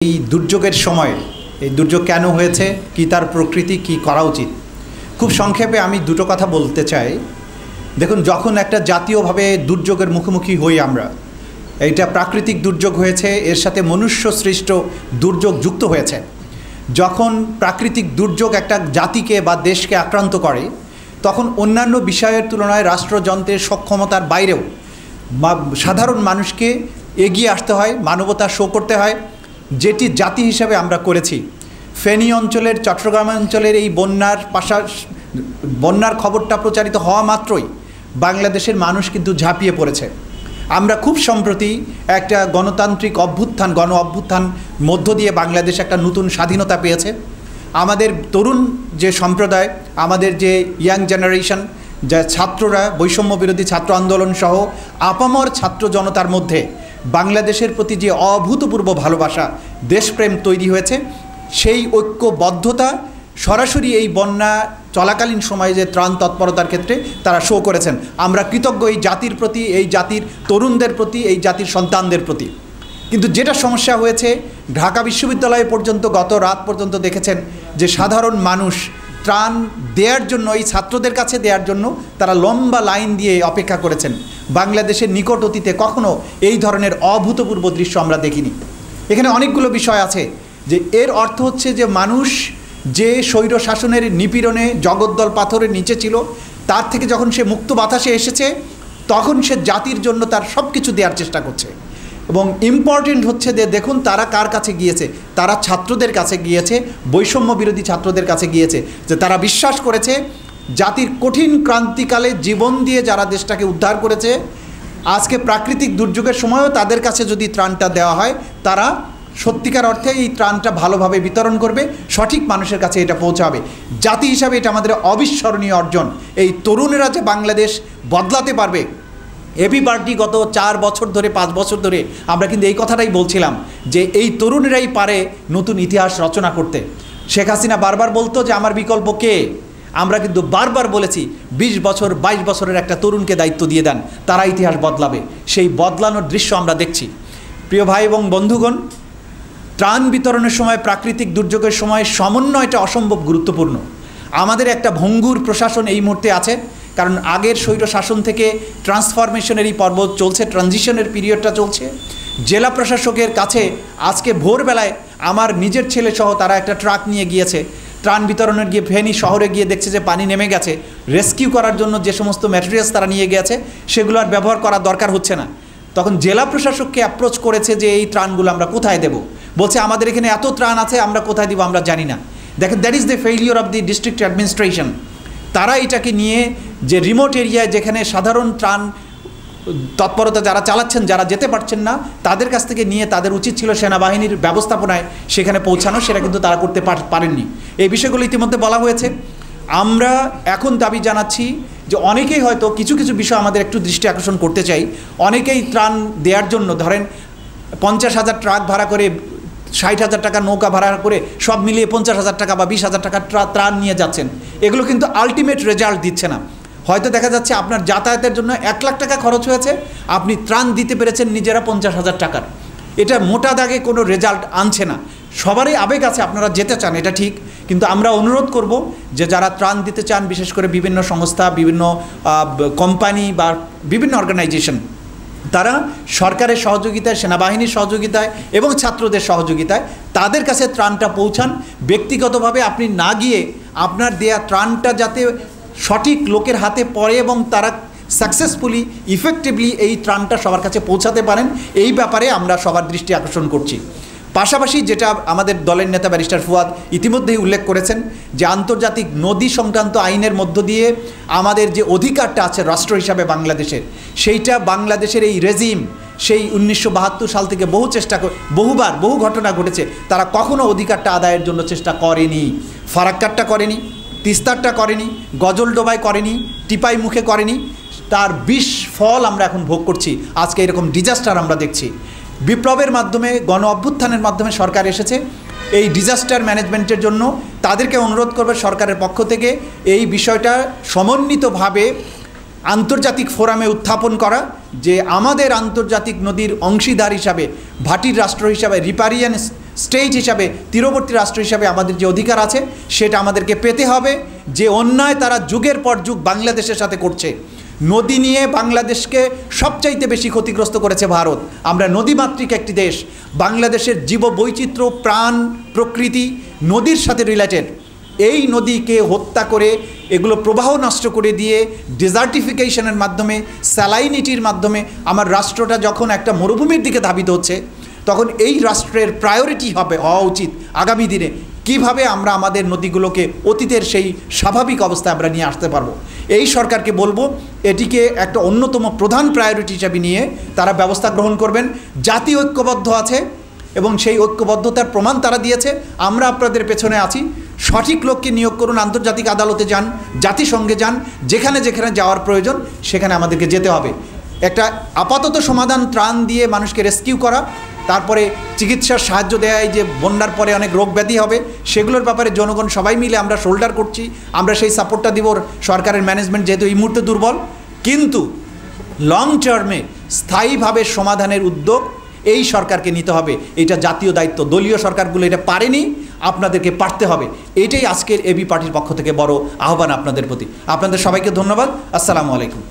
এই দুর্যোগের সময় এই দুর্যোগ কেন হয়েছে, কি তার প্রকৃতি, কি করা উচিত, খুব সংক্ষেপে আমি দুটো কথা বলতে চাই। দেখুন, যখন একটা জাতীয়ভাবে দুর্যোগের মুখোমুখি হই আমরা, এইটা প্রাকৃতিক দুর্যোগ হয়েছে, এর সাথে মনুষ্য সৃষ্ট দুর্যোগ যুক্ত হয়েছে। যখন প্রাকৃতিক দুর্যোগ একটা জাতিকে বা দেশকে আক্রান্ত করে, তখন অন্যান্য বিষয়ের তুলনায় রাষ্ট্রযন্ত্রের সক্ষমতার বাইরেও সাধারণ মানুষকে এগিয়ে আসতে হয়, মানবতা শো করতে হয়, যেটি জাতি হিসাবে আমরা করেছি। ফেনী অঞ্চলের, চট্টগ্রাম অঞ্চলের এই বন্যার খবরটা প্রচারিত হওয়া মাত্রই বাংলাদেশের মানুষ কিন্তু ঝাঁপিয়ে পড়েছে। আমরা খুব সম্প্রতি একটা গণতান্ত্রিক অভ্যুত্থান, গণ অভ্যুত্থান মধ্য দিয়ে বাংলাদেশ একটা নতুন স্বাধীনতা পেয়েছে। আমাদের তরুণ যে সম্প্রদায়, আমাদের যে ইয়াং জেনারেশন, যা ছাত্ররা, বৈষম্য বিরোধী ছাত্র আন্দোলন সহ আপামর ছাত্র জনতার মধ্যে বাংলাদেশের প্রতি যে অভূতপূর্ব ভালোবাসা, দেশপ্রেম তৈরি হয়েছে, সেই ঐক্যবদ্ধতা সরাসরি এই বন্যা চলাকালীন সময়ে যে ত্রাণ তৎপরতার ক্ষেত্রে তারা শো করেছেন। আমরা কৃতজ্ঞ এই জাতির প্রতি, এই জাতির তরুণদের প্রতি, এই জাতির সন্তানদের প্রতি। কিন্তু যেটা সমস্যা হয়েছে, ঢাকা বিশ্ববিদ্যালয় পর্যন্ত গত রাত পর্যন্ত দেখেছেন যে সাধারণ মানুষ ত্রাণ দেওয়ার জন্য, এই ছাত্রদের কাছে দেওয়ার জন্য তারা লম্বা লাইন দিয়ে অপেক্ষা করেছেন। বাংলাদেশের নিকট অতীতে কখনো এই ধরনের অভূতপূর্ব দৃশ্য আমরা দেখিনি। এখানে অনেকগুলো বিষয় আছে, যে এর অর্থ হচ্ছে যে মানুষ যে স্বৈর শাসনের নিপীড়নে জগদ্দল পাথরের নিচে ছিল, তার থেকে যখন সে মুক্ত বাতাসে এসেছে, তখন সে জাতির জন্য তার সব কিছু দেওয়ার চেষ্টা করছে। এবং ইম্পর্টেন্ট হচ্ছে যে দেখুন তারা কার কাছে গিয়েছে, তারা ছাত্রদের কাছে গিয়েছে, বৈষম্য বিরোধী ছাত্রদের কাছে গিয়েছে, যে তারা বিশ্বাস করেছে জাতির কঠিন ক্রান্তিকালে জীবন দিয়ে যারা দেশটাকে উদ্ধার করেছে, আজকে প্রাকৃতিক দুর্যোগের সময়ও তাদের কাছে যদি ত্রাণটা দেওয়া হয়, তারা সত্যিকার অর্থে এই ত্রাণটা ভালোভাবে বিতরণ করবে, সঠিক মানুষের কাছে এটা পৌঁছাবে। জাতি হিসাবে এটা আমাদের অবিস্মরণীয় অর্জন। এই তরুণেরা যে বাংলাদেশ বদলাতে পারবে, এবি পার্টি গত 4 বছর ধরে, 5 বছর ধরে আমরা কিন্তু এই কথাটাই বলছিলাম যে এই তরুণেরাই পারে নতুন ইতিহাস রচনা করতে। শেখ হাসিনা বারবার বলতো যে আমার বিকল্প কে, আমরা কিন্তু বারবার বলেছি 20 বছর 22 বছরের একটা তরুণকে দায়িত্ব দিয়ে দেন, তারা ইতিহাস বদলাবে। সেই বদলানোর দৃশ্য আমরা দেখছি। প্রিয় ভাই এবং বন্ধুগণ, ত্রাণ বিতরণের সময়, প্রাকৃতিক দুর্যোগের সময় সমন্বয়টা অসম্ভব গুরুত্বপূর্ণ। আমাদের একটা ভঙ্গুর প্রশাসন এই মুহূর্তে আছে, কারণ আগের স্বৈর শাসন থেকে ট্রান্সফরমেশনেরই পর্ব চলছে, ট্রানজিশনের পিরিয়ডটা চলছে। জেলা প্রশাসকের কাছে আজকে ভোরবেলায় আমার নিজের ছেলে সহ তারা একটা ট্রাক নিয়ে গিয়েছে, ত্রাণ বিতরণের গিয়ে ফেনী শহরে গিয়ে দেখছে যে পানি নেমে গেছে। রেস্কিউ করার জন্য যে সমস্ত ম্যাটেরিয়ালস তারা নিয়ে গেছে, সেগুলো আর ব্যবহার করার দরকার হচ্ছে না। তখন জেলা প্রশাসককে অ্যাপ্রোচ করেছে যে এই ত্রাণগুলো আমরা কোথায় দেব। বলছে আমাদের এখানে এত ত্রাণ আছে, আমরা কোথায় দিব আমরা জানি না। দেখেন, that is the failure of the district administration. তারা এটাকে নিয়ে যে রিমোট এরিয়ায়, যেখানে সাধারণ ত্রাণ তৎপরতা যারা চালাচ্ছেন, যারা যেতে পারছেন না, তাদের কাছ থেকে নিয়ে তাদের উচিত ছিল সেনাবাহিনীর ব্যবস্থাপনায় সেখানে পৌঁছানো, সেটা কিন্তু তারা করতে পারেননি। এই বিষয়গুলো ইতিমধ্যে বলা হয়েছে। আমরা এখন দাবি জানাচ্ছি যে অনেকেই হয়তো কিছু কিছু বিষয় আমাদের একটু দৃষ্টি আকর্ষণ করতে চাই। অনেকেই ত্রাণ দেওয়ার জন্য ধরেন 50,000 ট্রাক ভাড়া করে, 60,000 টাকা নৌকা ভাড়া করে, সব মিলিয়ে 50,000 টাকা বা 20,000 টাকা ত্রাণ নিয়ে যাচ্ছেন। এগুলো কিন্তু আলটিমেট রেজাল্ট দিচ্ছে না। হয়তো দেখা যাচ্ছে আপনার যাতায়াতের জন্য 1 লাখ টাকা খরচ হয়েছে, আপনি ত্রাণ দিতে পেরেছেন নিজেরা 50,000 টাকার। এটা মোটা দাগে কোনো রেজাল্ট আনছে না। সবারই আবেগ আছে, আপনারা যেতে চান, এটা ঠিক, কিন্তু আমরা অনুরোধ করব যে যারা ত্রাণ দিতে চান, বিশেষ করে বিভিন্ন সংস্থা, বিভিন্ন কোম্পানি বা বিভিন্ন অর্গানাইজেশন, তারা সরকারের সহযোগিতায়, সেনাবাহিনীর সহযোগিতায় এবং ছাত্রদের সহযোগিতায় তাদের কাছে ত্রাণটা পৌঁছান। ব্যক্তিগতভাবে আপনি না গিয়ে আপনার দেয়া ত্রাণটা যাতে সঠিক লোকের হাতে পড়ে এবং তারা সাকসেসফুলি, ইফেক্টিভলি এই ত্রাণটা সবার কাছে পৌঁছাতে পারেন, এই ব্যাপারে আমরা সবার দৃষ্টি আকর্ষণ করছি। পাশাপাশি যেটা আমাদের দলের নেতা ব্যারিস্টার ফুয়াদ ইতিমধ্যেই উল্লেখ করেছেন, যে আন্তর্জাতিক নদী সংক্রান্ত আইনের মধ্য দিয়ে আমাদের যে অধিকারটা আছে রাষ্ট্র হিসাবে বাংলাদেশের, সেইটা বাংলাদেশের এই রেজিম সেই 1972 সাল থেকে বহু ঘটনা ঘটেছে, তারা কখনো অধিকারটা আদায়ের জন্য চেষ্টা করেনি। ফারাক্কারটা করেনি, তিস্তারটা করেনি, গজলডোবায় করেনি, টিপাই মুখে করেনি। তার ফল আমরা এখন ভোগ করছি। আজকে এরকম ডিজাস্টার আমরা দেখছি। বিপ্লবের মাধ্যমে, গণ অভ্যুত্থানের মাধ্যমে সরকার এসেছে। এই ডিজাস্টার ম্যানেজমেন্টের জন্য তাদেরকে অনুরোধ করবে সরকারের পক্ষ থেকে এই বিষয়টা সমন্বিতভাবে আন্তর্জাতিক ফোরামে উত্থাপন করা, যে আমাদের আন্তর্জাতিক নদীর অংশীদার হিসাবে, ভাটির রাষ্ট্র হিসাবে, রিপারিয়ান স্টেট হিসাবে, তীরবর্তী রাষ্ট্র হিসাবে আমাদের যে অধিকার আছে সেটা আমাদেরকে পেতে হবে। যে অন্যায় তারা যুগের পর যুগ বাংলাদেশের সাথে করছে, নদী নিয়ে বাংলাদেশকে সবচাইতে বেশি ক্ষতিগ্রস্ত করেছে ভারত। আমরা নদীমাতৃক একটি দেশ, বাংলাদেশের জীববৈচিত্র্য, প্রাণ, প্রকৃতি নদীর সাথে রিলেটেড। এই নদীকে হত্যা করে, এগুলো প্রবাহ নষ্ট করে দিয়ে, ডেজার্টিফিকেশনের মাধ্যমে, স্যালাইনিটির মাধ্যমে আমার রাষ্ট্রটা যখন একটা মরুভূমির দিকে ধাবিত হচ্ছে, তখন এই রাষ্ট্রের প্রায়োরিটি হওয়া উচিত আগামী দিনে কিভাবে আমরা আমাদের নদীগুলোকে অতীতের সেই স্বাভাবিক অবস্থায় আমরা নিয়ে আসতে পারবো। এই সরকারকে বলবো এটিকে একটা অন্যতম প্রধান প্রায়োরিটি হিসাবে নিয়ে তারা ব্যবস্থা গ্রহণ করবেন। জাতি ঐক্যবদ্ধ আছে এবং সেই ঐক্যবদ্ধতার প্রমাণ তারা দিয়েছে। আমরা আপনাদের পেছনে আছি। সঠিক লোককে নিয়োগ করুন, আন্তর্জাতিক আদালতে যান, জাতিসংঘে যান, যেখানে যেখানে যাওয়ার প্রয়োজন সেখানে আমাদেরকে যেতে হবে। একটা আপাতত সমাধান, ত্রাণ দিয়ে মানুষকে রেস্কিউ করা, তারপরে চিকিৎসার সাহায্য দেয়, যে বন্যার পরে অনেক রোগ ব্যাধি হবে সেগুলোর ব্যাপারে জনগণ সবাই মিলে আমরা শোল্ডার করছি, আমরা সেই সাপোর্টটা দিব। সরকারের ম্যানেজমেন্ট যেহেতু এই মুহূর্তে দুর্বল, কিন্তু লং টার্মে স্থায়ীভাবে সমাধানের উদ্যোগ এই সরকারকে নিতে হবে। এটা জাতীয় দায়িত্ব। দলীয় সরকারগুলো এটা পারেনি, আপনাদেরকে পারতে হবে। এটাই আজকের এবি পার্টির পক্ষ থেকে বড় আহ্বান আপনাদের প্রতি। আপনাদের সবাইকে ধন্যবাদ। আসসালামু আলাইকুম।